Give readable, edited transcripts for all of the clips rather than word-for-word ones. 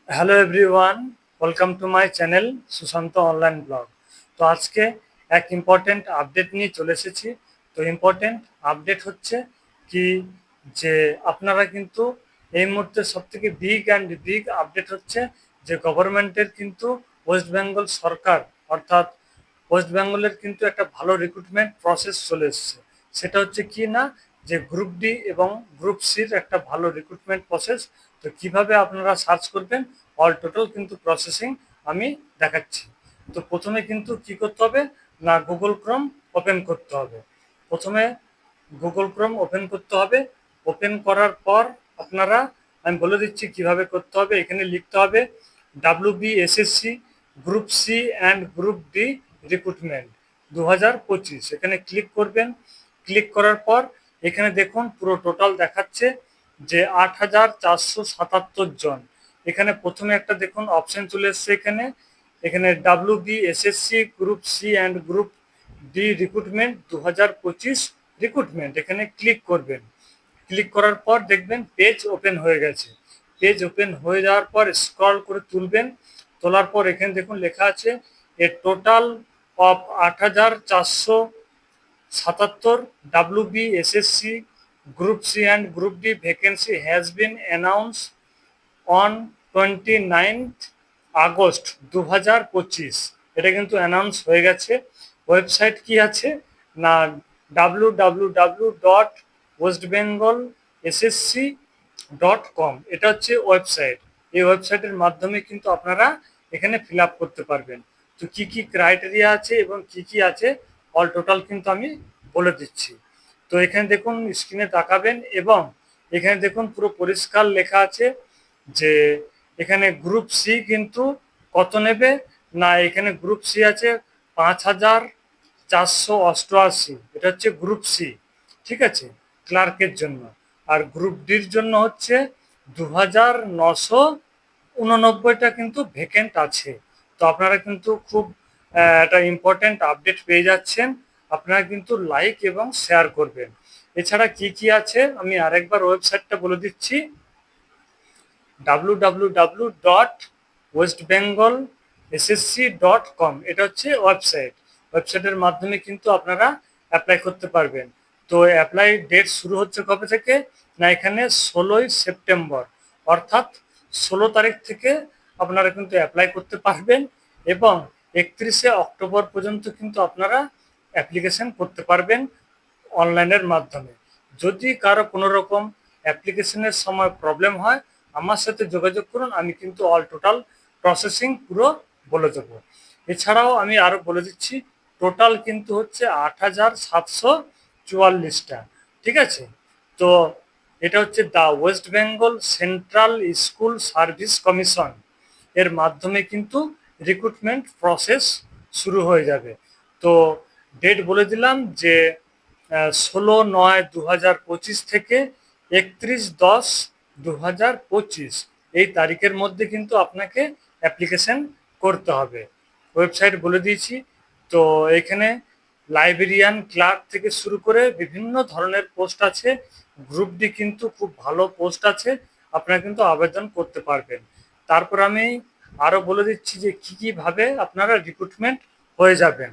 Hello everyone, welcome to my channel Sushant online blog. তো আজকে এক ইম্পর্টেন্ট আপডেট নিয়ে চলে এসেছি। তো ইম্পর্টেন্ট আপডেট হচ্ছে কি, যে আপনারা কিন্তু এই মুহূর্তে সবথেকে বিগ আপডেট হচ্ছে যে গভর্নমেন্টের কিন্তু ওয়েস্ট বেঙ্গল সরকার, অর্থাৎ ওয়েস্ট বেঙ্গলের কিন্তু একটা ভালো রিক্রুটমেন্ট প্রসেস চলে এসেছে। সেটা হচ্ছে কি না, যে গ্রুপ ডি এবং গ্রুপ সির একটা ভালো রিক্রুটমেন্ট প্রসেস। তো কিভাবে আপনারা সার্চ করবেন, অল টোটাল কিন্তু প্রসেসিং আমি দেখাচ্ছি। তো প্রথমে কিন্তু কি করতে হবে না, গুগল ক্রোম ওপেন করতে হবে। প্রথমে গুগল ক্রোম ওপেন করতে হবে। ওপেন করার পর আপনারা, আমি বলে দিচ্ছি কিভাবে করতে হবে। এখানে লিখতে হবে WBSSC group C and group D recruitment 2025। এখানে ক্লিক করবেন। ক্লিক করার পর এখানে দেখুন পুরো টোটাল দেখাচ্ছে যে 8,477 জন। এখানে প্রথমে একটা দেখুন অপশন চলে এসছে। এখানে এখানে WBSSC group C and group D recruitment 2025 recruitment, এখানে ক্লিক করবেন। ক্লিক করার পর দেখবেন পেজ ওপেন হয়ে গেছে। পেজ ওপেন হয়ে যাওয়ার পর স্ক্রল করে তুলবেন। তোলার পর এখানে দেখুন লেখা আছে a total of 8,477 WBSSC group C and group D vacancy has been announce on 29th August 2025। এটা কিন্তু অ্যানাউন্স হয়ে গেছে। ওয়েবসাইট কি আছে না, www.westbengalssc.com, এটা হচ্ছে ওয়েবসাইট। এই ওয়েবসাইটের মাধ্যমে কিন্তু আপনারা এখানে ফিল আপ করতে পারবেন। তো কি কি ক্রাইটেরিয়া আছে এবং কি কি আছে অল টোটাল কিন্তু আমি বলে দিচ্ছি। তো এখানে দেখুন স্ক্রিনে তাকাবেন এবং এখানে দেখুন পুরো পরিষ্কার লেখা আছে যে এখানে গ্রুপ সি কিন্তু কত নেবে না, এখানে গ্রুপ সি আছে 5,488, এটা হচ্ছে গ্রুপ সি, ঠিক আছে, ক্লার্কের জন্য। আর গ্রুপ ডির জন্য হচ্ছে 2,999টা কিন্তু ভ্যাকেন্ট আছে। তো আপনারা কিন্তু খুব একটা ইম্পর্টেন্ট আপডেট পেয়ে যাচ্ছেন। আপনারা কিন্তু লাইক এবং শেয়ার করবেন। এছাড়া কি কি আছে আমি আরেকবার ওয়েবসাইটটা বলে দিচ্ছি, www.westbengalssc.com, এটা হচ্ছে ওয়েবসাইট। ওয়েবসাইটের মাধ্যমে কিন্তু আপনারা অ্যাপ্লাই করতে পারবেন। তো অ্যাপ্লাই ডেট শুরু হচ্ছে কবে থেকে না, এখানে 16ই সেপ্টেম্বর, অর্থাৎ 16 তারিখ থেকে আপনারা কিন্তু অ্যাপ্লাই করতে পারবেন এবং 31শে অক্টোবর পর্যন্ত কিন্তু আপনারা অ্যাপ্লিকেশন করতে পারবেন অনলাইনের মাধ্যমে। যদি কারো কোনো রকম অ্যাপ্লিকেশনের সময় প্রবলেম হয়, আমার সাথে যোগাযোগ করুন, আমি কিন্তু অল টোটাল প্রসেসিং পুরো বলে দেবো। এছাড়াও আমি আরও বলে দিচ্ছি, টোটাল কিন্তু হচ্ছে 8,744টা, ঠিক আছে। তো এটা হচ্ছে the West Bengal central school service commission, এর মাধ্যমে কিন্তু রিক্রুটমেন্ট প্রসেস শুরু হয়ে যাবে। তো ডেট বলে দিলাম যে 16/9/2025 থেকে 31/10/2025, এই তারিখের মধ্যে কিন্তু আপনাকে অ্যাপ্লিকেশন করতে হবে। ওয়েবসাইট বলে দিয়েছি। তো এখানে লাইব্রেরিয়ান, ক্লার্ক থেকে শুরু করে বিভিন্ন ধরনের পোস্ট আছে। গ্রুপ ডি কিন্তু খুব ভালো পোস্ট আছে, আপনারা কিন্তু আবেদন করতে পারবেন। তারপর আমি আরও বলে দিচ্ছি যে কী কীভাবে আপনারা রিক্রুটমেন্ট হয়ে যাবেন।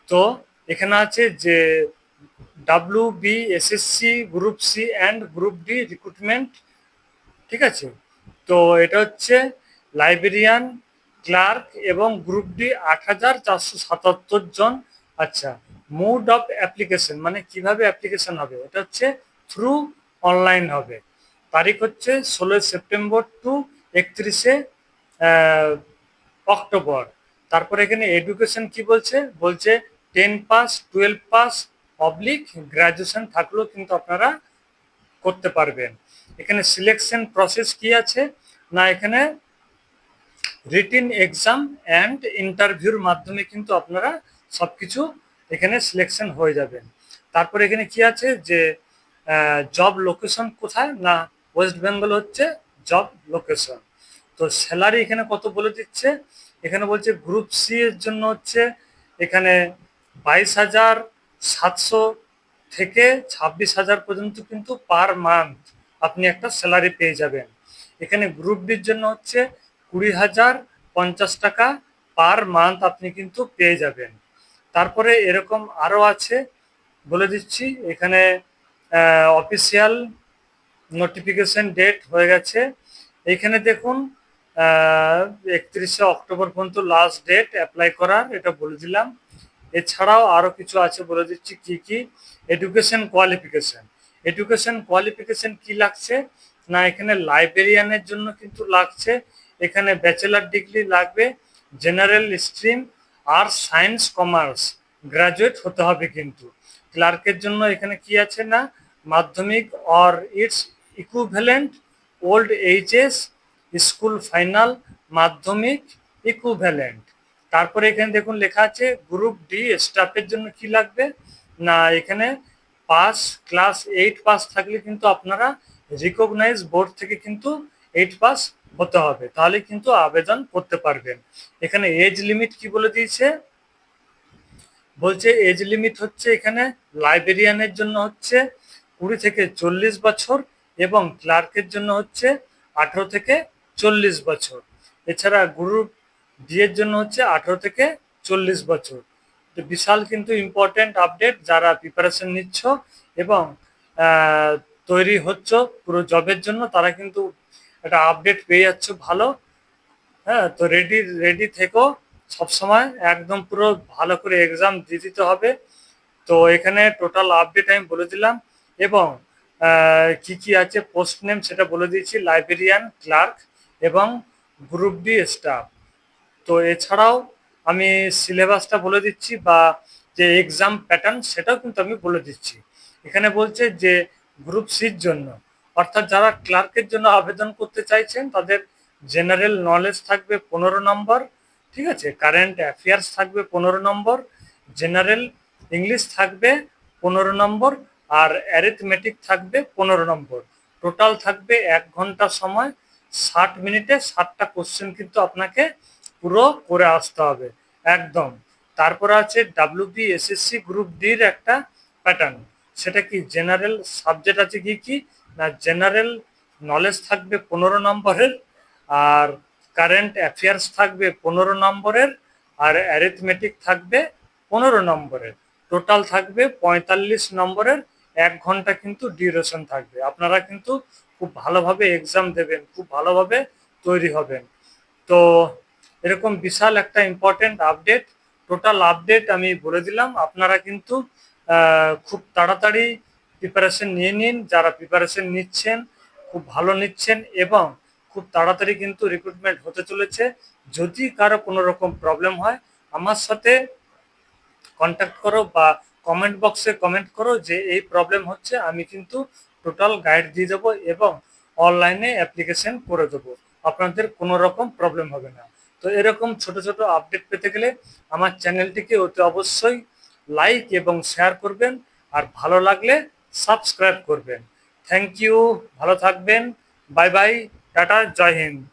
তো এখানে আছে যে WBSSC group C and group D recruitment, ঠিক আছে। তো এটা হচ্ছে লাইব্রেরিয়ান, ক্লার্ক এবং গ্রুপ ডি 8,477 জন। আচ্ছা, মোড অফ অ্যাপ্লিকেশন মানে কিভাবে অ্যাপ্লিকেশন হবে, এটা হচ্ছে থ্রু অনলাইন হবে। তারিখ হচ্ছে 16ই সেপ্টেম্বর টু 31শে অক্টোবর। তারপরে এখানে এডুকেশন কি বলছে, বলছে 10 পাস, 12 পাস অবলিক গ্রাজুয়েশন থাকলেও কিন্তু আপনারা করতে পারবেন। এখানে সিলেকশন প্রসেস কি আছে না, এখানে রিটিন এক্সাম অ্যান্ড ইন্টারভিউর মাধ্যমে কিন্তু আপনারা সবকিছু এখানে সিলেকশন হয়ে যাবেন। তারপরে এখানে কি আছে যে জব লোকেশন কোথায় না, ওয়েস্ট বেঙ্গল হচ্ছে জব লোকেশন। তো স্যালারি এখানে কত বলে দিচ্ছে, এখানে বলছে গ্রুপ সি এর জন্য হচ্ছে এখানে 22,700 থেকে 26,000 পর্যন্ত কিন্তু পার মান্থ আপনি একটা স্যালারি পেয়ে যাবেন। এখানে গ্রুপ ডির জন্য হচ্ছে 20,050 টাকা পার মান্থ আপনি কিন্তু পেয়ে যাবেন। তারপরে এরকম আরও আছে, বলে দিচ্ছি। এখানে অফিসিয়াল নোটিফিকেশন ডেট হয়ে গেছে। এইখানে দেখুন 31শে অক্টোবর পর্যন্ত লাস্ট ডেট অ্যাপ্লাই করার, এটা বলে দিলাম। এছাড়াও আরও কিছু আছে, বলে দিচ্ছি কি কি। এডুকেশন কোয়ালিফিকেশন, এডুকেশন কোয়ালিফিকেশন কি লাগছে না, এখানে লাইব্রেরিয়ানের জন্য কিন্তু লাগছে। এখানে ব্যাচেলার ডিগ্রি লাগবে, general stream, arts, science, commerce graduate হতে হবে কিন্তু। ক্লার্কের জন্য এখানে কি আছে না, মাধ্যমিক or its equivalent, old HS, school final, মাধ্যমিক ইকুইভ্যালেন্ট। তারপরে এখানে দেখুন লেখা আছে গ্রুপ ডি স্টাফের জন্য কি লাগবে না, এখানে ক্লাস 8 পাস থাকলে কিন্তু আপনারা রিকগনাইজ বোর্ড থেকে কিন্তু 8 পাস হতে হবে, তাহলে কিন্তু আবেদন করতে পারবেন। এখানে এজ লিমিট কি বলে দিয়েছে, বলছে এজ লিমিট হচ্ছে এখানে লাইব্রেরিয়ানের জন্য হচ্ছে 20 থেকে 40 বছর এবং ক্লার্কের জন্য হচ্ছে 18 থেকে 40 বছর। এছাড়া গ্রুপ ডি এর জন্য হচ্ছে 18 থেকে 40 বছর। তো বিশাল কিন্তু ইম্পর্টেন্ট আপডেট, যারা প্রিপারেশন নিচ্ছ এবং তৈরি হচ্ছ পুরো জবের জন্য, তারা কিন্তু একটা আপডেট পেয়ে যাচ্ছ ভালো। হ্যাঁ, তো রেডি থেকো সবসময়, একদম পুরো ভালো করে এক্সাম দিয়ে দিতে হবে। তো এখানে টোটাল আপডেট আমি বলে দিলাম এবং কি কি আছে পোস্ট নেম সেটা বলে দিয়েছি, লাইব্রেরিয়ান, ক্লার্ক এবং গ্রুপ ডি স্টাফ। তো এছাড়াও আমি সিলেবাসটা বলে দিচ্ছি বা যে এক্সাম প্যাটার্ন সেটাও কিন্তু আমি বলে দিচ্ছি। এখানে বলছে যে গ্রুপ সির জন্য, অর্থাৎ যারা ক্লার্কের জন্য আবেদন করতে চাইছেন, তাদের জেনারেল নলেজ থাকবে 15 নম্বর, ঠিক আছে, কারেন্ট অ্যাফেয়ার্স থাকবে 15 নম্বর, জেনারেল ইংলিশ থাকবে 15 নম্বর, আর অ্যারিথমেটিক থাকবে 15 নম্বর। টোটাল থাকবে 1 ঘন্টা সময়, 60 মিনিটে 60টা কোশ্চেন কিন্তু আপনাকে পুরো করে আসতে হবে একদম। তারপরে আছে WBSSC গ্রুপ ডির একটা প্যাটার্ন, সেটা কি জেনারেল সাবজেক্ট আছে কি কি না, জেনারেল নলেজ থাকবে 15 নম্বরের, আর কারেন্ট অ্যাফেয়ার্স থাকবে 15 নম্বরের, আর অ্যারিথমেটিক থাকবে 15 নম্বরের। টোটাল থাকবে 45 নম্বরের, 1 ঘন্টা কিন্তু ডিউরেশন থাকবে। আপনারা কিন্তু খুব ভালোভাবে এক্সাম দেবেন, খুব ভালোভাবে তৈরি হবেন। তো এরকম বিশাল একটা ইম্পর্টেন্ট আপডেট, টোটাল আপডেট আমি বলে দিলাম। আপনারা কিন্তু খুব তাড়াতাড়ি প্রিপারেশন নিয়ে নিন, যারা প্রিপারেশন নিচ্ছেন খুব ভালো নিচ্ছেন এবং খুব তাড়াতাড়ি কিন্তু রিক্রুটমেন্ট হতে চলেছে। যদি কারো কোনো রকম প্রবলেম হয়, আমার সাথে কন্ট্যাক্ট করো বা কমেন্ট বক্সে কমেন্ট করো যে এই প্রবলেম হচ্ছে, আমি কিন্তু টোটাল গাইড দিয়ে দেবো এবং অনলাইনে অ্যাপ্লিকেশন করে দেবো, আপনাদের কোনো রকম প্রবলেম হবে না। তো এরকম ছোট ছোট আপডেট পেতে গেলে আমার চ্যানেলটিকে অতি অবশ্যই লাইক এবং শেয়ার করবেন, আর ভালো লাগলে সাবস্ক্রাইব করবেন। থ্যাংক ইউ, ভালো থাকবেন, বাই বাই, টাটা, জয় হিন্দ।